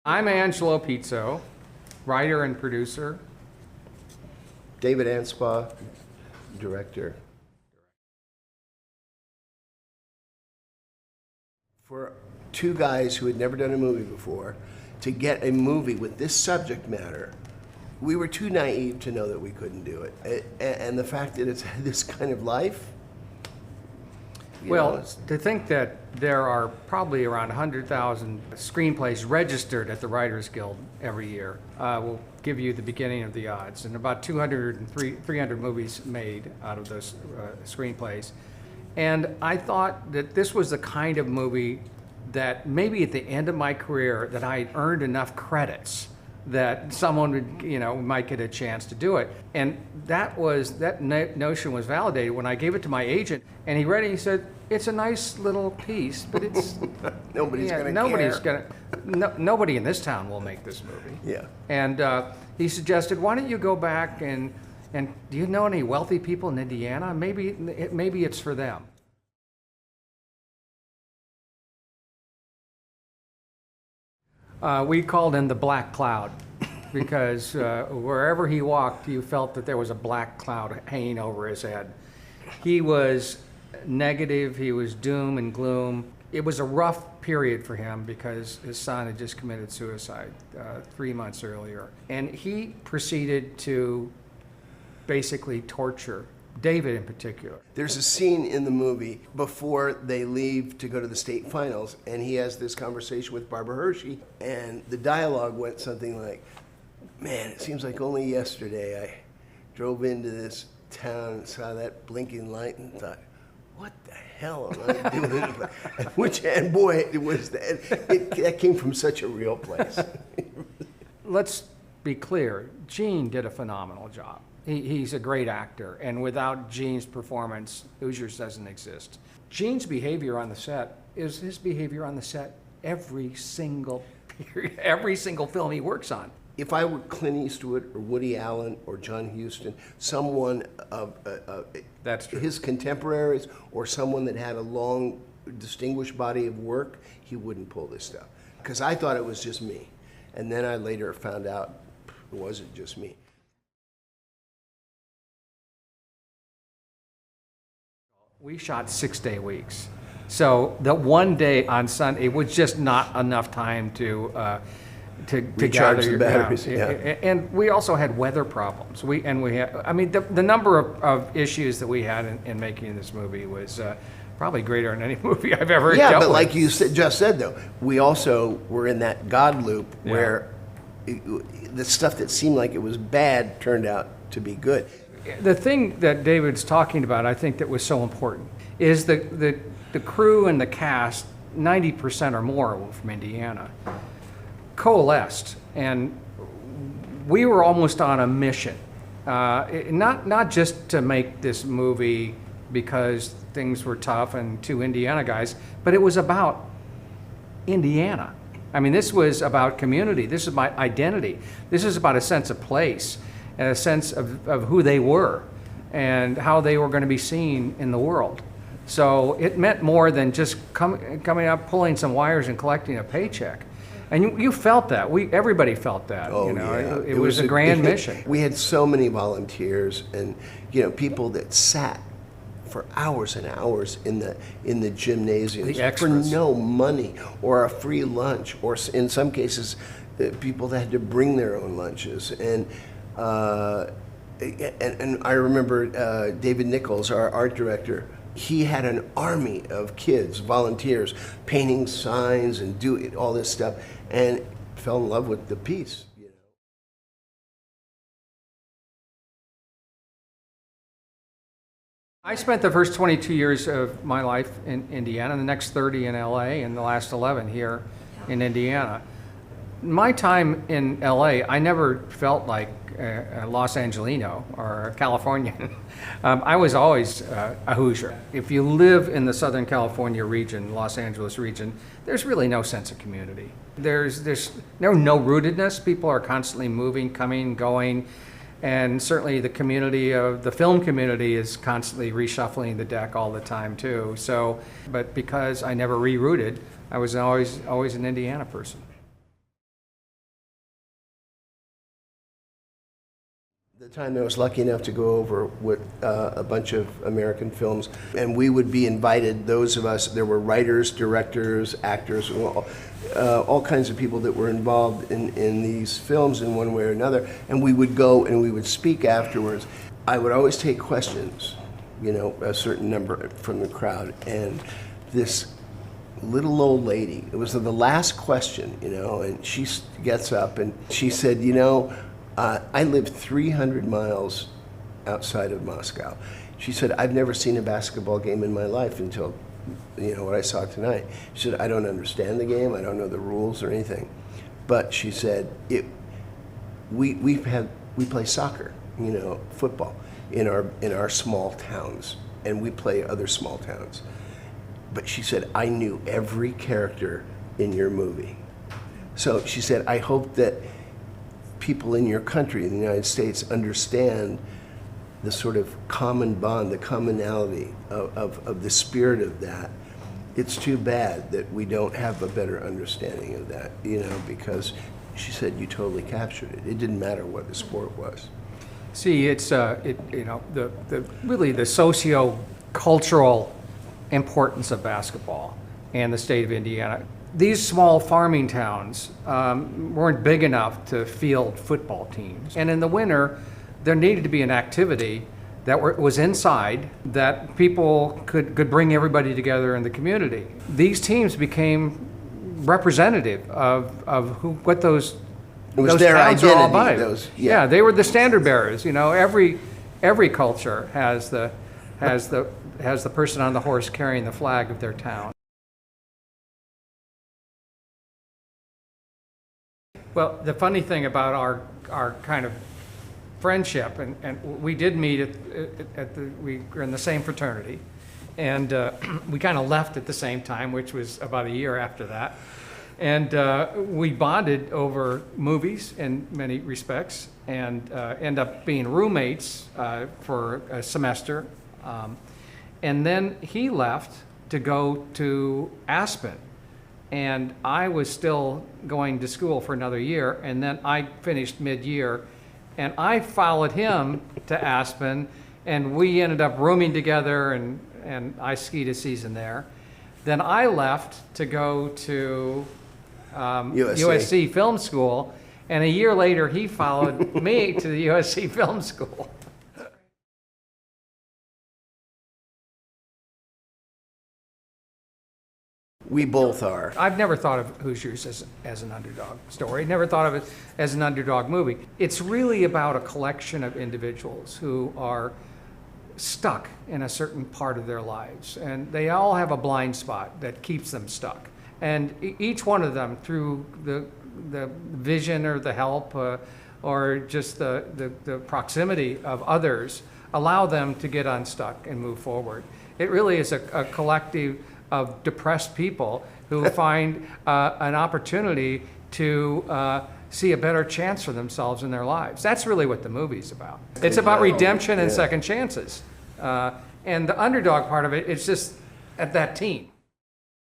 I'm Angelo Pizzo, writer and producer. David Anspaugh, director. For two guys who had never done a movie before, to get a movie with this subject matter, we were too naive to know that we couldn't do it. And the fact that it's had this kind of life, Well, to think that there are probably around 100,000 screenplays registered at the Writers Guild every year will give you the beginning of the odds. And about 300 movies made out of those screenplays. And I thought that this was the kind of movie that maybe at the end of my career that I earned enough credits that someone would, might get a chance to do it. And that notion was validated when I gave it to my agent, and he read it. He said, "It's a nice little piece, but it's nobody's gonna care. Nobody in this town will make this movie." Yeah. And he suggested, "Why don't you go back and do you know any wealthy people in Indiana? Maybe it's for them." We called him the Black Cloud because wherever he walked, you felt that there was a black cloud hanging over his head. He was negative, he was doom and gloom. It was a rough period for him because his son had just committed suicide 3 months earlier. And he proceeded to basically torture David in particular. There's a scene in the movie before they leave to go to the state finals, and he has this conversation with Barbara Hershey, and the dialogue went something like, "Man, it seems like only yesterday I drove into this town and saw that blinking light and thought, what the hell am I doing?" And boy, it was that came from such a real place. Let's be clear, Gene did a phenomenal job. He's a great actor, and without Gene's performance, Hoosiers doesn't exist. Gene's behavior on the set is his behavior on the set every single period, every single film he works on. If I were Clint Eastwood or Woody Allen or John Huston, someone of That's true. his contemporaries or someone that had a long, distinguished body of work, he wouldn't pull this stuff. Because I thought it was just me. And then I later found out it wasn't just me. We shot 6-day weeks. So the one day on Sunday, it was just not enough time to Recharge gather the batteries. Yeah. And we also had weather problems. The number of issues that we had in making this movie was probably greater than any movie I've ever dealt Yeah, but with. like you just said, though, we also were in that God loop where the stuff that seemed like it was bad turned out to be good. The thing that David's talking about, I think that was so important, is the crew and the cast, 90% or more were from Indiana, coalesced, and we were almost on a mission. Not just to make this movie because things were tough and two Indiana guys, but it was about Indiana. I mean, this was about community. This is my identity. This is about a sense of place and a sense of who they were and how they were going to be seen in the world. So it meant more than just coming up, pulling some wires and collecting a paycheck. And you felt that. Everybody felt that. Oh, yeah. It was was a grand mission. We had so many volunteers and people that sat for hours and hours in the gymnasiums for no money or a free lunch, or in some cases, people that had to bring their own lunches. And I remember David Nichols, our art director, he had an army of kids, volunteers, painting signs and doing all this stuff, and fell in love with the piece. I spent the first 22 years of my life in Indiana, the next 30 in LA, and the last 11 here in Indiana. My time in LA, I never felt like a Los Angelino or a Californian. I was always a Hoosier. If you live in the Southern California region, Los Angeles region, there's really no sense of community. There's no rootedness. People are constantly moving, coming, going, and certainly the community of the film community is constantly reshuffling the deck all the time too. So, but because I never re-rooted, I was always an Indiana person. The time I was lucky enough to go over with a bunch of American films, and we would be invited, those of us, there were writers, directors, actors, all kinds of people that were involved in these films in one way or another, and we would go and we would speak afterwards. I would always take questions, you know, a certain number from the crowd, and this little old lady, it was the last question, you know, and she gets up and she said, you know, I live 300 miles outside of Moscow. She said, I've never seen a basketball game in my life until, you know, what I saw tonight. She said, I don't understand the game, I don't know the rules or anything. But she said, we play soccer, you know, football in our small towns, and we play other small towns. But she said, I knew every character in your movie. So she said, I hope that people in your country, in the United States, understand the sort of common bond, the commonality of the spirit of that. It's too bad that we don't have a better understanding of that, you know, because she said you totally captured it. It didn't matter what the sport was. See, it's you know, really the socio-cultural importance of basketball and the state of Indiana. These small farming towns weren't big enough to field football teams. And in the winter, there needed to be an activity that was inside that people could bring everybody together in the community. These teams became representative of what those towns are all about. Yeah, they were the standard bearers. You know, every culture has the person on the horse carrying the flag of their town. Well, the funny thing about our kind of friendship, and we did meet we were in the same fraternity, and we kind of left at the same time, which was about a year after that. And we bonded over movies in many respects, and end up being roommates for a semester. And then he left to go to Aspen. And I was still going to school for another year, and then I finished mid-year, and I followed him to Aspen, and we ended up rooming together, and I skied a season there. Then I left to go to USC Film School, and a year later he followed me to the USC Film School. We both are. I've never thought of Hoosiers as an underdog story. Never thought of it as an underdog movie. It's really about a collection of individuals who are stuck in a certain part of their lives, and they all have a blind spot that keeps them stuck. And each one of them, through the vision or the help or just the proximity of others, allow them to get unstuck and move forward. It really is a collective of depressed people who find an opportunity to see a better chance for themselves in their lives. That's really what the movie's about. It's about redemption and second chances. And the underdog part of it, it's just at that team.